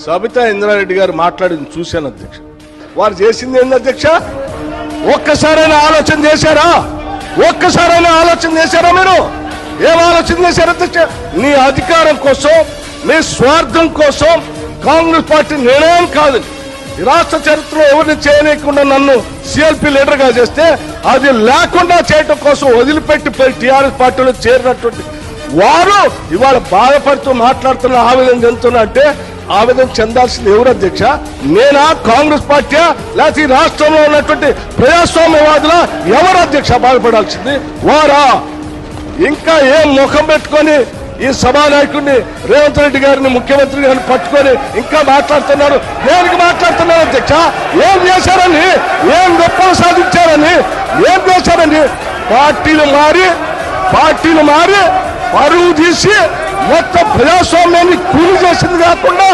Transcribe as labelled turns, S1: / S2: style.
S1: సబితా ఇంద్రారెడ్డి గారు మాట్లాడింది చూశాను అధ్యక్ష. వారు చేసింది ఏంది అధ్యక్ష? ఒక్కసారైనా ఆలోచన చేశారా? ఒక్కసారైనా ఆలోచన చేశారా? మీరు ఏం ఆలోచన చేశారు అధ్యక్ష? నీ అధికారం కోసం, నీ స్వార్థం కోసం కాంగ్రెస్ పార్టీ నిర్ణయం కాదు. ఈ రాష్ట్ర చరిత్రలో ఎవరిని చేయలేకుండా నన్ను సిఎల్పి లీడర్ గా చేస్తే అది లేకుండా చేయటం కోసం వదిలిపెట్టి పోయి టీఆర్ఎస్ పార్టీలో చేరినటువంటి వారు ఇవాళ బాధపడుతూ మాట్లాడుతున్న ఆవేదన చెందుతున్నా అంటే ఆవేదన చెందాల్సింది ఎవరు అధ్యక్ష? నేనా, కాంగ్రెస్ పార్టీ, లేకపోతే ఈ రాష్ట్రంలో ఉన్నటువంటి ప్రజాస్వామ్యవాదుల? ఎవరు అధ్యక్ష బాధపడాల్సింది? వారా? ఇంకా ఏం ముఖం పెట్టుకొని ఈ సభానాయకుడిని రేవంత్ రెడ్డి గారిని, ముఖ్యమంత్రి గారిని పట్టుకొని ఇంకా మాట్లాడుతున్నారు. దేనికి మాట్లాడుతున్నారు అధ్యక్ష? ఏం చేశారని, ఏం గొప్పలు సాధించారని, ఏం చేశారని? పార్టీలు మారి పరువు తీసి మొత్తం ప్రజాస్వామ్యాన్ని కూలి చేసింది కాకుండా